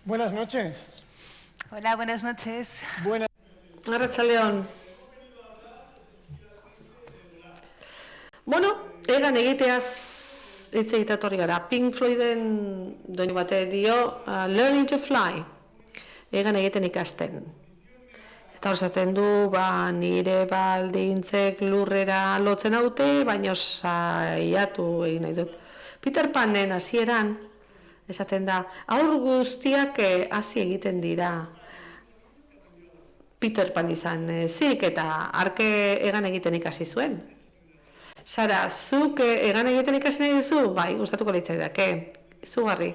Buenas noches. Hola, buenas noches. Arratsaldeon. Bueno, egan egiteaz hitz egitatorri gara. Pink Floyden doinu bate dio Learning to Fly. Egan egiten ikasten. Eta horzaten du, nire baldintzek lurrera lotzen haute, baina saiatu egin nahi dut. Peter Panen hasieran esaten da, haur guztiak hasi egiten dira. Peter Pan izan zik eta arke egan egiten ikasi zuen. Sara, zuk egan egiten ikasi nahi duzu? Bai, gustatuko litzaidake. Izugarri.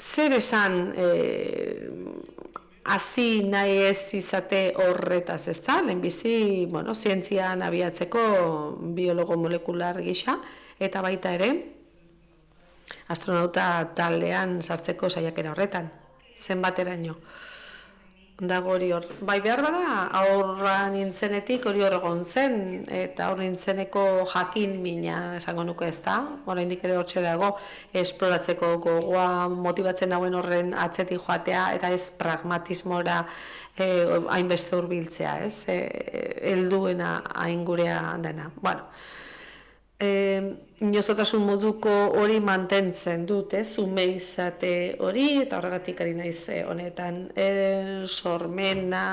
Zer esan hasi nahi ez izate horretaz, ezta? Lehenbizi, zientzian abiatzeko biologo molekular gisa, eta baita ere, astronauta taldean sartzeko saiakera horretan, zenbateraino dago hori hor. Bai, behar bada, aurra nintzenetik hori hor egon zen, eta hor nintzeneko jakin mina esango nuke ez da, oraindik ere hortxe dago, esploratzeko gogoa motibatzen dauen horren atzetik joatea, eta ez pragmatismora hainbeste hurbiltzea, ez? Helduena hain gurea dena. Bueno, inozotasun moduko hori mantentzen dut, ume izate hori, eta horregatik ari naiz honetan sormena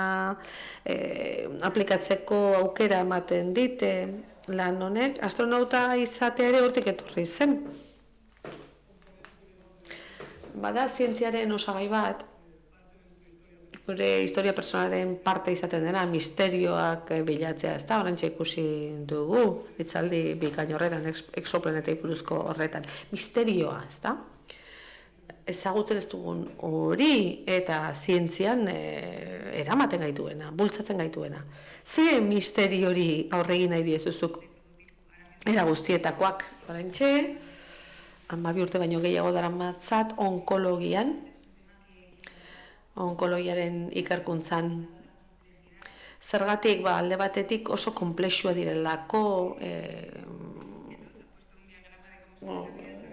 aplikatzeko aukera ematen dite lan honek. Astronauta izatea ere hortik etorri zen. Bada zientziaren osagai bat, gure historia personalen parte izaten dena, misterioak bilatzea, ez da, orantxe ikusi dugu, hitzaldi bikain horretan, exoplanetei buruzko horretan. Misterioa, ez da? Ezagutzen ez dugun hori eta zientzian eramaten gaituena, bultzatzen gaituena. Ze misterio hori aurregin nahi diezuzuk? Era guztietakoak, orantxe, 12 urte baino gehiago daramatzat onkologiaren ikerkuntzan. Zergatik, alde batetik oso konplexua direlako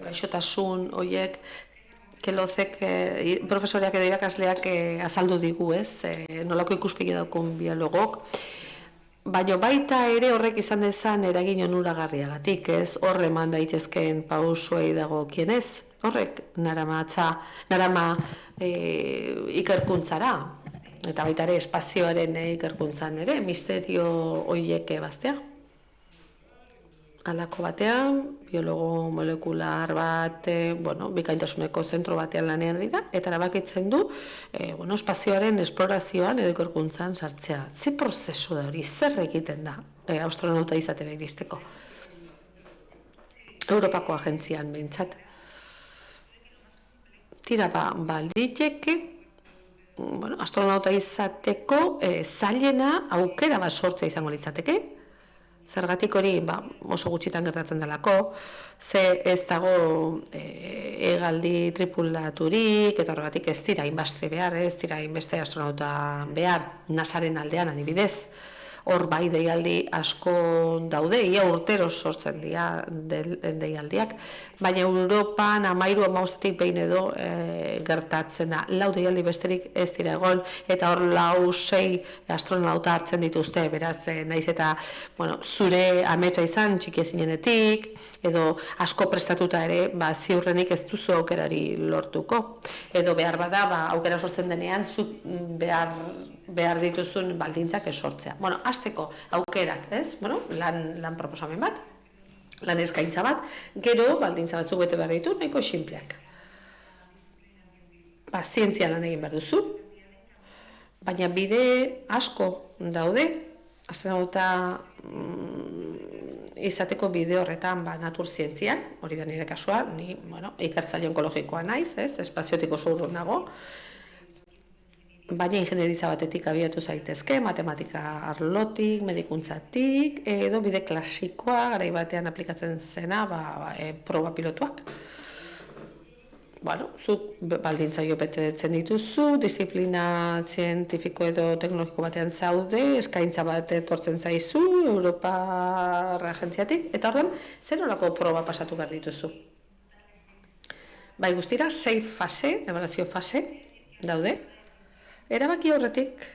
gaixotasun horiek, kelozek, profesoreak edo irakasleak azaldu digu, nolako ikuspegi daukun biologok, baina baita ere horrek izan dezan eragin onuragarriagatik, hor eman daitezkeen pausoei dagokienez. Horrek narama ikerkuntzara, eta baita ere espazioaren ikerkuntzan ere, misterio horiek baztea. Halako batean, biologo molekular bat, bikaintasuneko zentro batean lanean ari da, eta erabakitzen du, espazioaren esplorazioan edo ikerkuntzan sartzea. Ze prozesu da hori, zer egiten da astronauta izatera iristeko? Europako agentzian behintzat. Tira, baliteke, astronauta izateko zailena aukera bat sortzea izango litzateke. Zergatik hori oso gutxitan gertatzen delako, ze ez dago hegaldi tripulaturik, eta horregatik ez dira hainbeste behar, ez dira hainbeste astronauta behar, NASAren aldean adibidez. Hor bai deialdi asko daude, ia urtero sortzen dira deialdiak, baina Europan 13-15 behin edo gertatzen da. 4 deialdi besterik ez dira egon, eta hor 4-6 astronauta hartzen dituzte, beraz, naiz eta zure ametsa izan txiki ezinenetik, edo asko prestatuta ere, ziurrenik ez duzu aukerari lortuko. Edo behar bada, aukera sortzen denean, zuk behar dituzun baldintzak sortzea. Hasteko aukerak, lan proposamen bat, lan eskaintza bat, gero baldintza batzuk bete behar ditu, nahiko sinpleak. Zientzia lan egin behar duzu, baina bide asko daude, astronauta izateko bide horretan natur zientzian, hori da nire kasua, ni ikertzaile onkologikoa naiz, espaziotik oso urrun nago, baina ingenieriza batetik abiatu zaitezke, matematika arlotik, medikuntzatik, edo bide klasikoa, garai batean aplikatzen zena, proba pilotuak. Zuk baldintza betetzen dituzu, disiplina zientifiko edo teknologiko batean zaude, eskaintza bat etortzen zaizu, Europar agentziatik, eta horren, zer nolako proba pasatu behar dituzu? Bai, guztira 6 fase, ebaluazio fase daude. Erabaki horretik,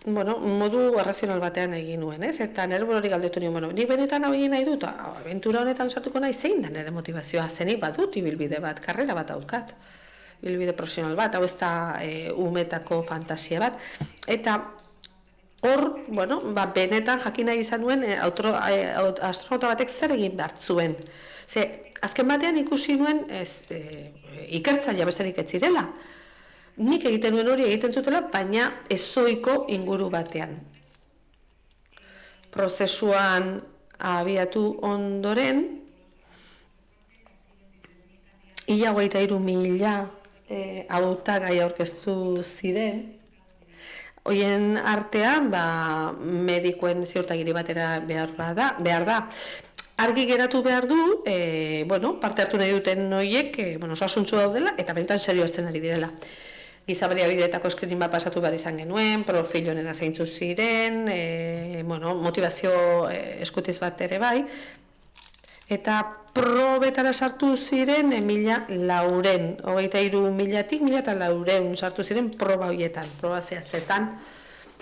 modu arrazional batean egin nuen, ez? Eta nire hori galdetu nion, nik benetan hau egin nahi dut, abentura honetan sartuko nahi, zein da nire motivazioa, zenik badut ibilbide bat, karrera bat daukat, ibilbide profesional bat, hau ez da umetako fantasia bat, eta hor, benetan jakin nahi izan nuen astronauta batek zer egin behar zuen. Ze, azken batean ikusi nuen ikertzailea besterik ez zirela. Nik egiten nuen hori egiten zutela, baina ezoiko inguru batean. Prozesuan abiatu ondoren, ia 23.000 hautagai aurkeztu ziren. Hoien artean, medikoen ziurtagiri batera behar da. Argi geratu behar du, parte hartu nahi duten horiek, osasuntsu daudela, eta benetan serio ezten ari direla. Giza baliabideetako eskrining bat pasatu behar izan genuen, profil honena zeintzu ziren, motivazio eskutiz bat ere bai, eta probetara sartu ziren 1.400, 23.000-tik 1.400 sartu ziren proba horietan, proba zehatzetan,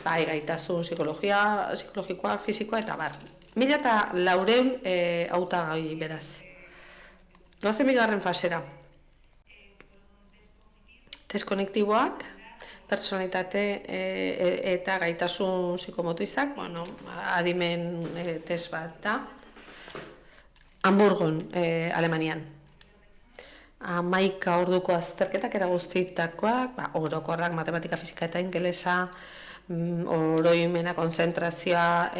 gaitasun psikologikoa, fisikoa eta bar. 1.400 hautagai beraz. Goazen bigarren fasera. Test konektiboak, personalitate eta gaitasun psikomotoizak, adimen test bat da. Hamburgon, Alemanian. 11 orduko azterketak guztietakoak, orokorrak, matematika, fisika eta ingelesa, oroimena, konzentrazioa,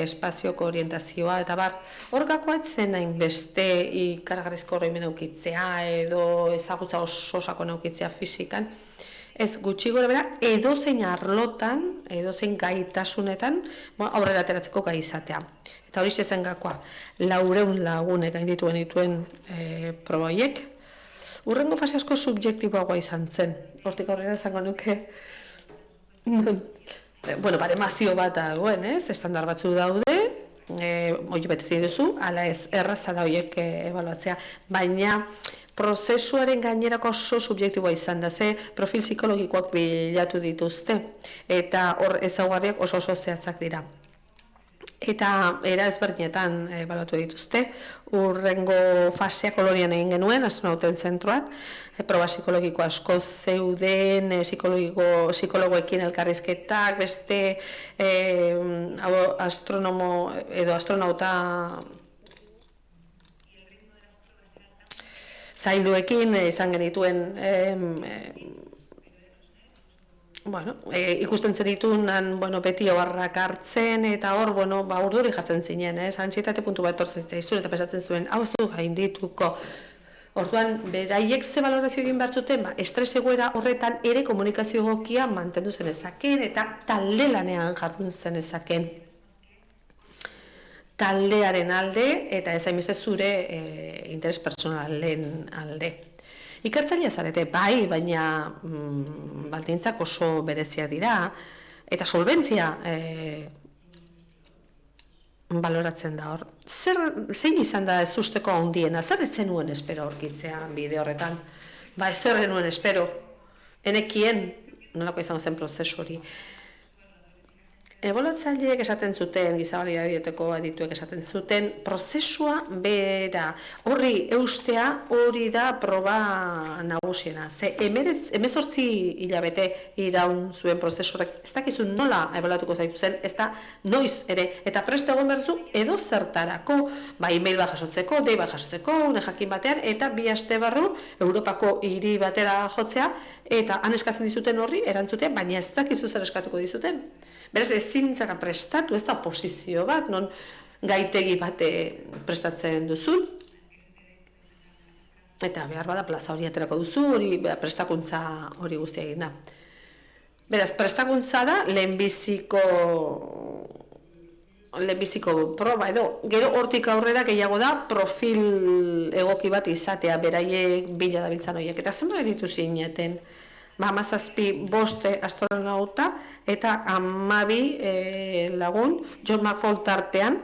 espazioko orientazioa, eta bar, hor gakoa etzen nahin beste ikaragarrizko oroimena ukitzea, edo ezagutza oso sakona ukitzea fizikan, ez gutxi gora bera, edozein arlotan, edozein gaitasunetan, aurrera ateratzeko gai izatea. Eta hori zen gakoa, 400 lagunek gaindituen dituen proboiek, urrengo fase asko subjektiboagoa izan zen, hortik aurrera esango nuke, baremazio bat dagoen, estandar batzu daude, hori betezi duzu, ala ez erraza da horiek ebaluatzea, baina prozesuaren gainerako oso subjektiboa izan da, ze profil psikologikoak bilatu dituzte, eta hor ezaugarriak oso zehatzak dira. Eta era ezberdinetan ebaluatu dituzte, urrengo fasea Kolonian egin genuen, astronauten zentroan, proba psikologiko asko zeuden, psikologoekin elkarrizketak, beste astronomo edo astronauta zailduekin izan genituen ikusten zenitun beti oharrak hartzen, eta hor, urduri jartzen zinen, antsietate puntu bat etortzen zaizun, eta pesatzen zuen, hau ez du gaindituko. Orduan, beraiek ze balorazio egin behar zuten, estres egoera horretan ere komunikazio egokia mantendu zenezaken, eta talde lanean jardun zenezaken. Taldearen alde, eta ez hainbeste zure interes personalen alde. Ikertzailea zarete, bai, baina baldintzak oso bereziak dira, eta solbentzia baloratzen da hor. Zein izan da ez usteko handiena, zer ez zenuen espero aurkitzea bide horretan? Ez zer genuen espero, enekien nolako izango zen prozesu hori. Ebaluatzaileek esaten zuten, giza baliabideetako adituek esaten zuten, prozesua bera, horri eustea hori da proba nagusiena. Ze 18 hilabete iraun zuen prozesuak, ez dakizu nola ebaluatuko zaitu zen, ez da noiz ere, eta preste egon behar zu edo zertarako, email bat jasotzeko, dei bat jasotzeko, une jakin batean, eta 2 aste barru Europako hiri batera jotzea, eta han eskatzen dizuten horri erantzuten, baina ez dakizu zer eskatuko dizuten. Beraz, ezin zara prestatu, ez da posizio bat, non gaitegi bate prestatzen duzun. Eta behar bada plaza hori aterako duzu, hori prestakuntza hori guztia egin da. Beraz, prestakuntza da lehenbiziko proba edo, gero hortik aurrera gehiago da profil egoki bat izatea, beraiek bila dabiltzan horiek. Eta zenbat ditu zineten? 17 astronauta eta 12 lagun John McFall tartean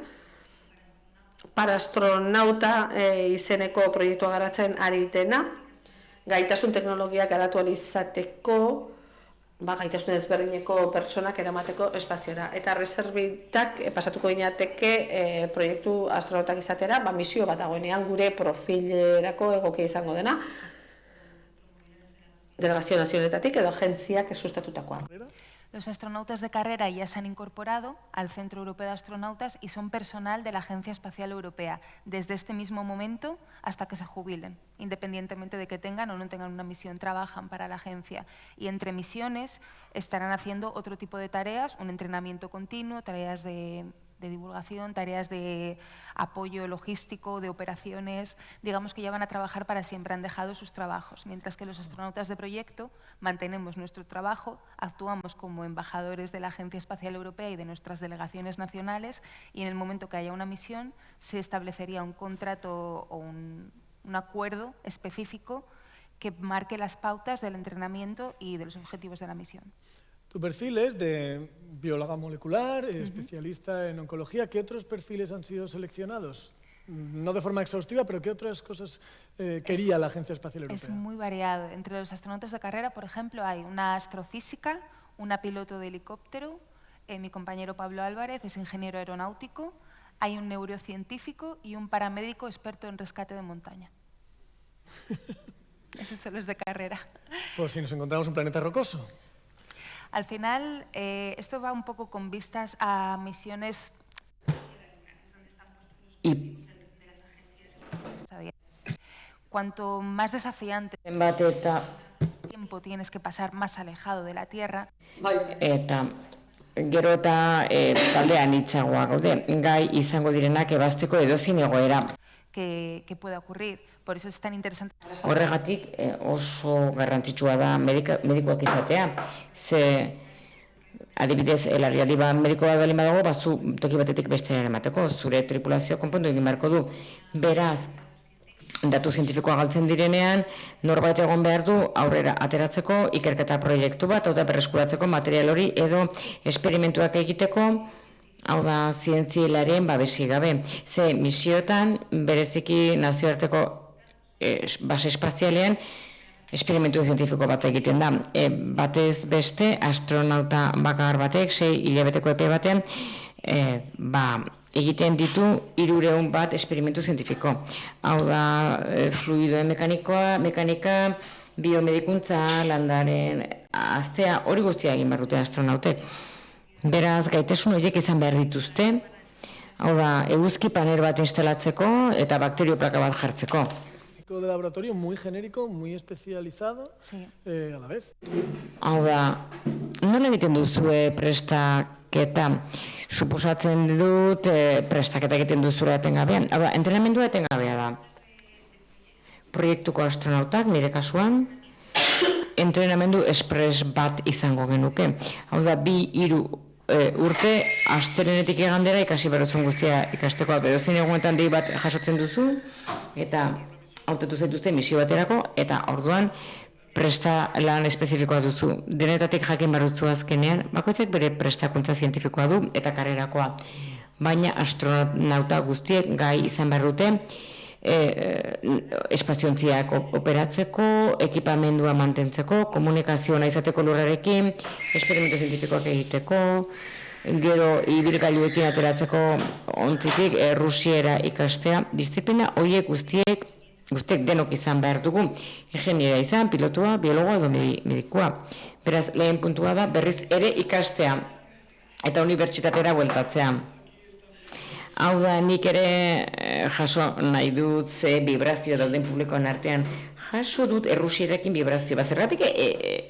parastronauta izeneko proiektua garatzen ari dena, gaitasun teknologiak garatu ahal izateko, gaitasun ezberdineko pertsonak eramateko espaziora. Eta reserbitak pasatuko ginateke proiektu astronautak izatera, misio bat dagoenean gure profilerako egokia izango dena, delegazio nazionaletatik edo agentziak sustatutakoa. Los astronautas de carrera ya se han incorporado al Centro Europeo de Astronautas y son personal de la Agencia Espacial Europea desde este mismo momento hasta que se jubilen, independientemente de que tengan o no tengan una misión, trabajan para la agencia. Y entre misiones estarán haciendo otro tipo de tareas, un entrenamiento continuo, tareas de divulgación, tareas de apoyo logístico, de operaciones, digamos que ya van a trabajar para siempre, han dejado sus trabajos, mientras que los astronautas de proyecto mantenemos nuestro trabajo, actuamos como embajadores de la Agencia Espacial Europea y de nuestras delegaciones nacionales, y en el momento que haya una misión se establecería un contrato o un acuerdo específico que marque las pautas del entrenamiento y de los objetivos de la misión. Tu perfil es de bióloga molecular, especialista en oncología. ¿Qué otros perfiles han sido seleccionados? No de forma exhaustiva, pero ¿qué otras cosas quería la Agencia Espacial Europea? Es muy variado. Entre los astronautas de carrera, por ejemplo, hay una astrofísica, una piloto de helicóptero, mi compañero Pablo Álvarez es ingeniero aeronáutico, hay un neurocientífico y un paramédico experto en rescate de montaña. Esos son los de carrera. Pues si nos encontramos un planeta rocoso. Al final, esto va un poco con vistas a misiones y cuanto más desafiante tiempo tienes que pasar más alejado de la Tierra. Eta gero eta taldean hitzagoa gaude, gai izango direnak ebazteko edozein egoera. Que pueda ocurrir. Por eso es tan interesante. Horregatik oso garrantzitsua da medikoak izatea. Ze adibidez, larrialdi medikoa baldin badago, zu toki batetik bestera eramateko, zure tripulazioa konpondu egin beharko du. Beraz, datu zientifikoa galtzen direnean, norbait egon behar du aurrera ateratzeko ikerketa proiektu bat, hau da berreskuratzeko material hori edo esperimentuak egiteko, hau da zientzialaren babesi gabe. Ze misioetan bereziki nazioarteko base espazialean esperimentu zientifiko bat egiten da. Batez beste astronauta bakar batek 6 hilabeteko epe batean egiten ditu 300 bat esperimentu zientifiko. Hau da fluidoen mekanika, biomedikuntza, landaren aztea, hori guztia egin behar dute astronautek. Beraz, gaitasun horiek izan behar dituzte, hau da, eguzki paner bat instalatzeko eta bakterio plaka bat jartzeko. De laboratorio muy genérico, muy especializado, sí. A la vez. Hau da, nola egiten duzue prestaketa? Suposatzen dut prestaketa egiten duzura etengabean. Hau da, entrenamendua etengabea da. Proiektuko astronautak, nire kasuan, entrenamendu espres bat izango genuke. Hau da, 2-3 urte astelehenetik igandera ikasi berrezun guztia ikasteko. Edozein egunetan dei bat jasotzen duzu, eta hautatu zaituzte misio baterako, eta orduan presta lan espezifikoa duzu. Denetatik jakin barrutzu azkenean, bakoitzak bere prestakuntza zientifikoa du eta karrerakoa. Baina astronauta guztiek gai izan behar dute espaziontziak operatzeko, ekipamendua mantentzeko, komunikazioa izateko lurrarekin, esperimentu zientifikoak egiteko, gero ibilgailuekin ateratzeko ontzitik Rusiera ikastea. Disiplina horiek guztiek denok izan behar dugu, ingeniera izan, pilotua, biologoa edo medikua. Beraz, lehen puntua da berriz ere ikastea eta unibertsitatera bueltatzea. Hau da, nik ere jaso nahi dut ze vibrazio dauden publikoan artean. Jaso dut errusierakin vibrazio. Zergatik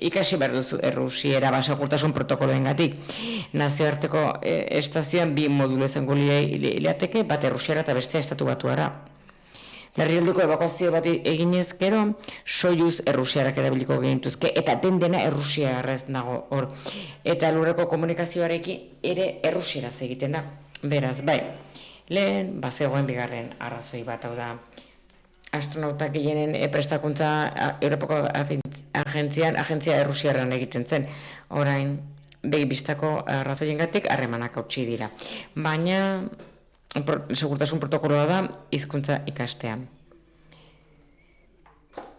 ikasi behar duzu errusiera basagurtasun protokoloengatik. Nazioarteko estazioan 2 modulo izango lirateke, bat errusiera eta bestea estatu batuara. Larrialdiko ebakuazio bat eginez gero, Soyuz errusiarak erabiliko genituzke, eta dena errusiarrez dago hor. Eta lurreko komunikazioarekin ere errusieraz egiten da. Beraz, bai, lehen bazegoen bigarren arrazoi bat, hau da, astronautak gehienen prestakuntza Europako agentzia errusiarran egiten zen. Orain, begi bistako arrazoiengatik harremanak hautsi dira. Baina, segurtasun protokoloa da hizkuntza ikastea.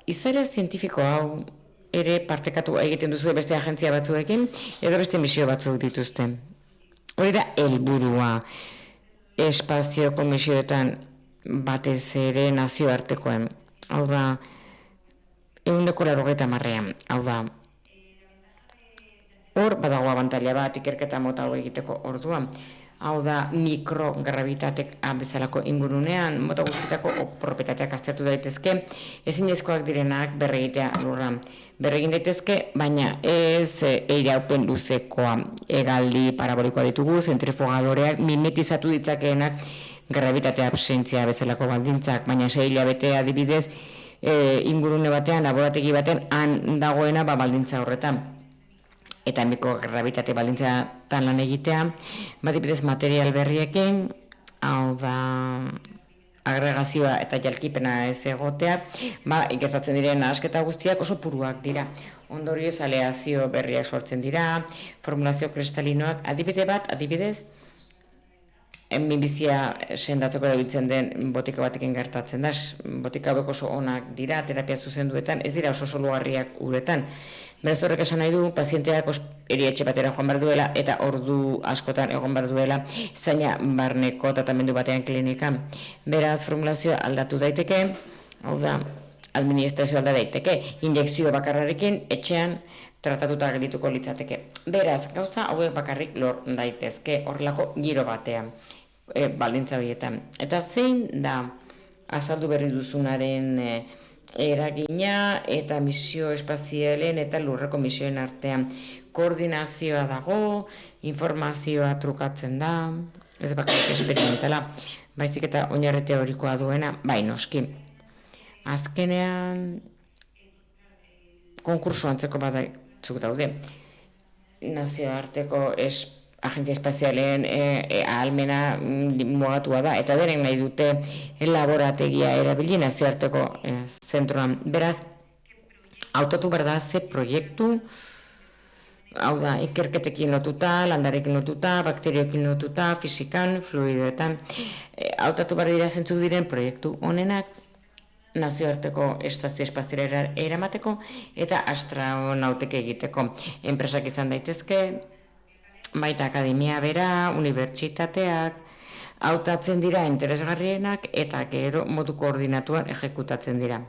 Izaera zientifiko hau ere partekatu egiten duzu beste agentzia batzuekin edo beste misio batzuk dituzte. Hori da helburua espazioko misioetan batez ere nazioartekoen. Hau da, 180 hau da, hor badago abantaila bat ikerketa mota hau egiteko orduan. Hau da, mikrogravitatek bezalako ingurunean, mota guztietako propietateak aztertu daitezke, ezinezkoak direnak berregitea lurra. Berregin daitezke, baina ez eiraupen luzekoa hegaldi parabolikoa ditugu, zentrifugadoreak mimetizatu ditzakeenak gravitatea absentzia bezalako baldintzak, baina 6 hilabete adibidez ingurune batean, laborategi batean, han dagoena baldintza horretan. Eta mikrograbitate baldintzatan lan egitea, adibidez material berriekin, hau da agregazioa eta jalkipena ez egotea, ikertatzen diren nahasketa guztiak oso puruak dira. Ondorioz aleazio berriak sortzen dira, formulazio kristalinoak, adibidez, minbizia sendatzeko erabiltzen den botika batekin gertatzen da. Botika hauek oso onak dira, terapia zuzenduetan, ez dira oso solugarriak uretan. Beraz horrek esan nahi du, pazienteak erietxe batera joan behar duela eta ordu askotan egon behar duela zaina barneko tratamendu batean klinikan. Beraz, formulazioa aldatu daiteke, hau da, administrazio alda daiteke, injekzio bakarrarekin etxean tratatuta geldituko litzateke. Beraz, gauza hauek bakarrik lor daitezke horrelako giro batean, baldintza horietan. Eta zein da azaldu berri duzunaren eragina eta misio espazialen eta lurreko misioen artean koordinazioa dago, informazioa trukatzen da, ez bakarrik esperimentala, baizik eta oinarri teorikoa duena, bai noski. Azkenean konkurso antzeko batzuk daude. Nazioarteko agentzia espazialen ahalmena mugatua da, eta deren nahi dute laborategia erabili nazioarteko zentroan. Beraz, hautatu behar da ze proiektu, hau da, ikerketekin lotuta, landarekin lotuta, bakterioekin lotuta, fisikan, fluidoetan. Hautatu behar dira zentzu diren proiektu honenak, nazioarteko estazio espazialera eramateko eta astronautek egiteko. Enpresak izan daitezke, baita akademia bera, unibertsitateak, hautatzen dira interesgarrienak eta gero modu koordinatuan ejekutatzen dira.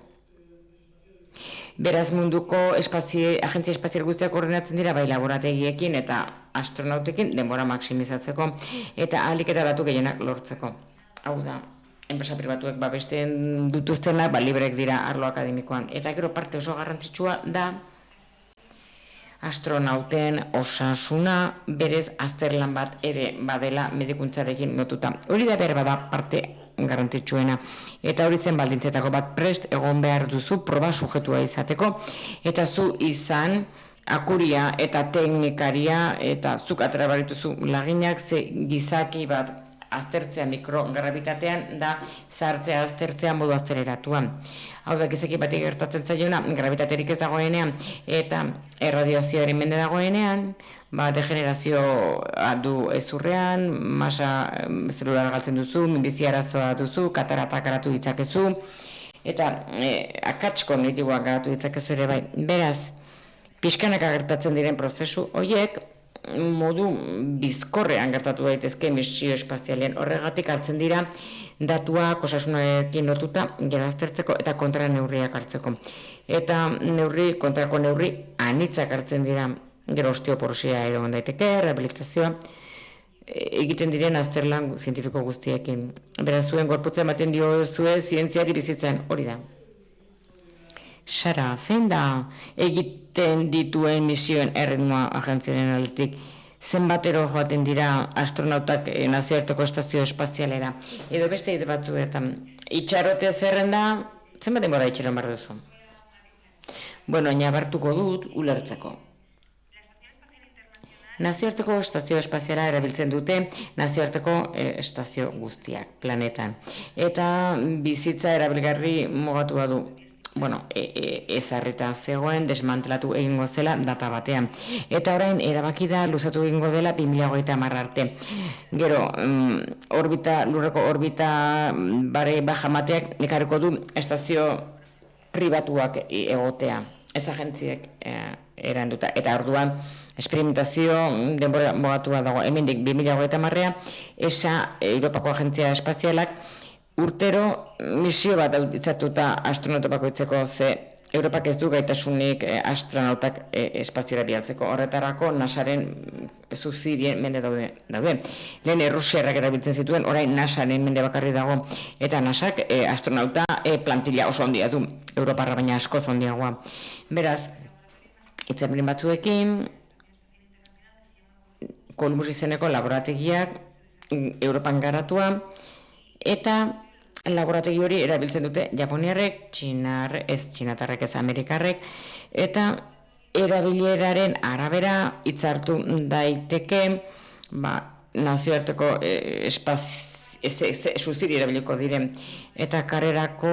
Beraz munduko agentzia espazial guztiak koordinatzen dira bai laborategiekin eta astronautekin denbora maksimizatzeko eta ahalik eta datu gehienak lortzeko. Hau da, enpresa pribatuek babesten dituztenak librek dira arlo akademikoan. Eta gero parte oso garrantzitsua da astronauten osasuna berez azterlan bat ere badela medikuntzarekin lotuta. Hori da behar bada parte garrantzitsuena. Eta hori zen baldintzetako bat prest egon behar duzu proba sujetua izateko. Eta zu izan akuria eta teknikaria eta zuk atera barituzu laginak ze gizaki bat aztertzea mikrogravitatean da sartzea aztertzea modu aztereratuan. Hau da, gizaki batik gertatzen zaiona, gravitaterik ez dagoenean eta erradiazioaren mende dagoenean, degenerazioa du ezurrean, masa zelular galtzen duzu, minbizi arazoa duzu, kataratak garatu ditzakezu, eta akats kognitiboak garatu ditzakezu ere bai. Beraz, pixkanaka gertatzen diren prozesu horiek, modu bizkorrean gertatu daitezke misio espazialean. Horregatik hartzen dira datuak osasunarekin lotuta gero aztertzeko eta kontra neurriak hartzeko. Eta kontrako neurri anitzak hartzen dira, gero osteoporosia egon daiteke, rehabilitazioa, egiten diren azterlan zientifiko guztiekin. Beraz, zuen gorputza ematen dio zuen zientziari bizitzen, hori da. Sara, zein da egiten dituen misioen erritmoa agentziaren aldetik? Zenbatero joaten dira astronautak nazioarteko estazio espazialera? Edo beste hitz batzuetan, itxarote zerrenda, zenbat denbora itxaron behar duzu? Bueno, nabartuko dut ulertzeko. Nazioarteko estazio espaziala erabiltzen dute nazioarteko estazio guztiak planetan. Eta bizitza erabilgarri mugatua du. ezarrita zegoen, desmantelatu egingo zela data batean. Eta orain erabaki da luzatu egingo dela 2030 arte. Gero, lurreko orbita bare bajamateak ekarriko du estazio pribatuak egotea. Ez agentziek eranduta. Eta orduan, esperimentazio denbora mogatua dago. Hemendik 2030 esa Europako Agentzia Espazialak urtero misio bat itzatuta astronauta bakoitzeko, ze Europak ez du gaitasunik astronautak espaziora bialtzeko. Horretarako NASAren subsidien mende daude. Lehen Errusiarrak erabiltzen zituen, orain NASAren mende bakarri dago. Eta NASAk astronauta plantilla oso handia du, Europarra baina askoz handiagoa. Beraz, hitzarmen batzuekin, Columbus izeneko laborategiak Europan garatua, eta laborategi hori erabiltzen dute Japoniarrek, txinatarrek ez Amerikarrek, eta erabileraren arabera hitzartu daiteke nazioarteko subsidio erabiliko diren. Eta karrerako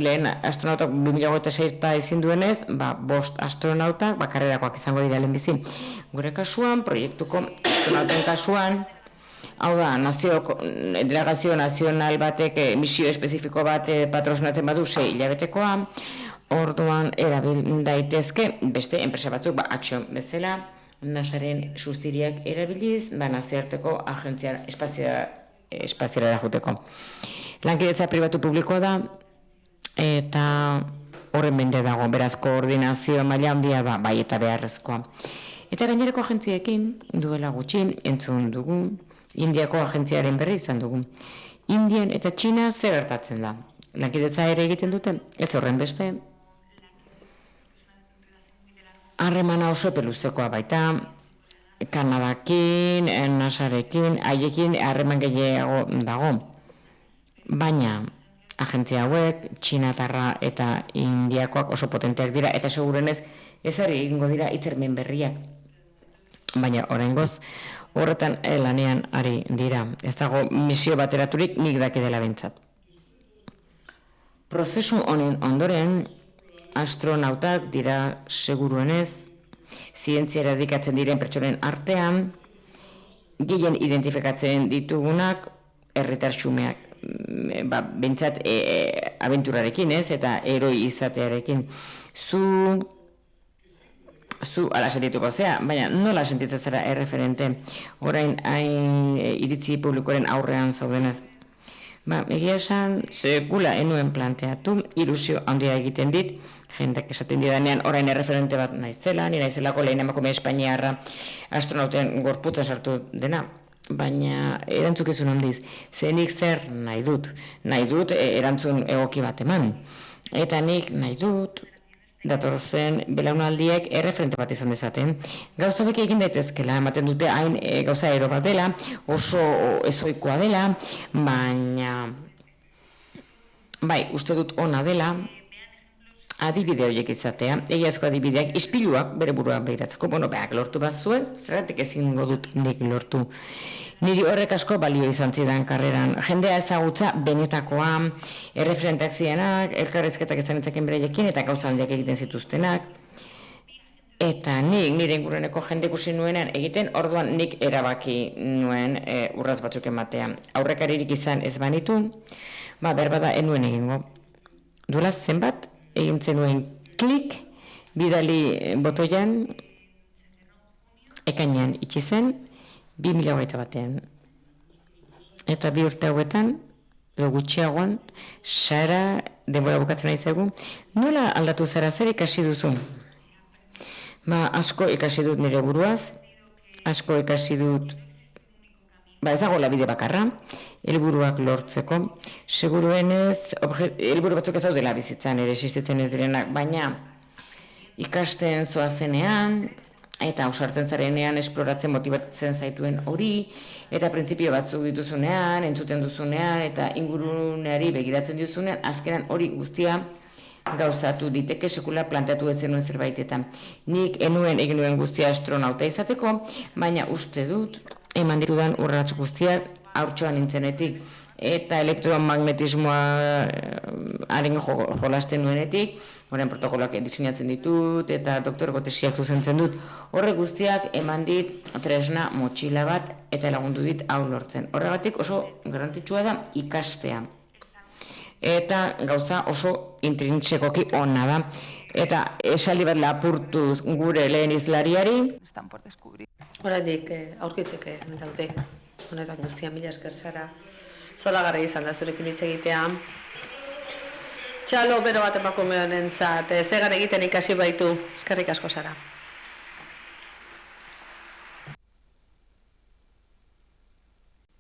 lehen astronautak 2026 ezin duenez, 5 astronautak karrerakoak izango dira lehenbizi. Gure kasuan, proiektuko astronauten kasuan, hau da, delegazio nazional batek misio espezifiko bat patrozinatzen badu 6 hilabetekoa, orduan erabil daitezke beste enpresa batzuk, Action bezala, NASAren subsidiak erabiliz, nazioarteko agentzia espaziara joteko. Lankidetza pribatu publikoa da, eta horren mende dago, beraz koordinazio maila handia da, bai eta beharrezkoa. Eta gainerako agentziekin duela gutxi entzun dugu, Indiako agentziaren berri izan dugu. Indian eta Txina zer gertatzen da? Lankidetza ere egiten dute? Ez horren beste. Harremana oso peluzekoa baita, Kanadakin, NASArekin, haiekin harreman gehiago dago. Baina, agentzia hauek, Txinatarra eta Indiakoak oso potenteak dira, eta segurenez ezari egingo dira hitzarmen berriak. Baina, oraingoz, horretan lanean ari dira. Ez dago misio bateraturik nik dakidela behintzat. Prozesu honen ondoren, astronautak dira seguruenez, zientziara dedikatzen diren pertsonen artean, gehien identifikatzen ditugunak herritar xumeak. Behintzat abenturarekin ez, eta heroi izatearekin. Zu ala sentituko zea, baina nola sentitzen zara erreferente orain hain iritzi publikoaren aurrean zaudenez. Egia esan, sekula enuen planteatu, ilusio handia egiten dit, jendak esaten didanean orain erreferente bat naizela, ni naizelako lehen emakume Espainiarra astronauten gorputza sartu dena. Baina erantzukizun handiz, zenik zer nahi dut erantzun egoki bat eman. Eta nik nahi dut, datorzen belaunaldiek erreferente bat izan dezaten. Gauza beki egin daitezkela, ematen dute hain gauza ero bat dela, oso ezoikoa dela, baina bai, uste dut ona dela, adibide horiek izatea, egiazko adibideak, ispiluak bere burua behiratzeko, lortu bat zuen, zergatik ezingo dut nik lortu. Niri horrek asko balio izan zidan karreran. Jendea ezagutza benetakoa, erreferenteak zirenak, elkarrizketak izan ditzaken bereiekin eta gauza handiak egiten zituztenak. Eta nik nire ingurueneko jende ikusi nuenean egiten, orduan nik erabaki nuen urratz batzuk ematea. Aurrekaririk izan ez banitu, berbada enuen egingo. Duela zenbat, egin zenuen klik, bidali botoian, ekainean itxi zen, 2021. Eta 2 urte hauetan, gutxiagoan, Sara, denbora bukatzen nahi zaigu, nola aldatu zara, zer ikasi duzu? Asko ikasi dut nire buruaz, asko ikasi dut, ez dagoela bide bakarra, helburuak lortzeko, seguruenez, helburu batzuk ez daudela bizitzan, ere existitzen ez direnak, baina ikasten zoazenean, eta ausartzen zarenean esploratzen motibatzen zaituen hori, eta printzipio batzuk dituzunean, entzuten duzunean, eta inguruneari begiratzen duzunean, azkenan hori guztia gauzatu diteke sekula planteatu ez zenuen zerbaitetan. Nik enuen egin nuen guztia astronauta izateko, baina uste dut, eman ditudan urratz guztiak haurtxoan nintzenetik, eta elektromagnetismoaren jolasten duenetik, orain protokoloak diseinatzen ditut eta doktorako tesiak zuzentzen dut. Horrek guztiak eman dit tresna motxila bat eta lagundu dit hau lortzen. Horregatik oso garrantzitsua da ikastea. Eta gauza oso intrintsekoki ona da. Eta esaldi bat lapurtuz gure lehen izlariari. Están por descubrir. Oraindik aurkitzeke daude. Honetan guztia, mila esker Sara. Zolagarri izan da zurekin hitz egitea. Txalo bero bat emakume honentzat, zegan egiten ikasi baitu. Eskerrik asko Sara.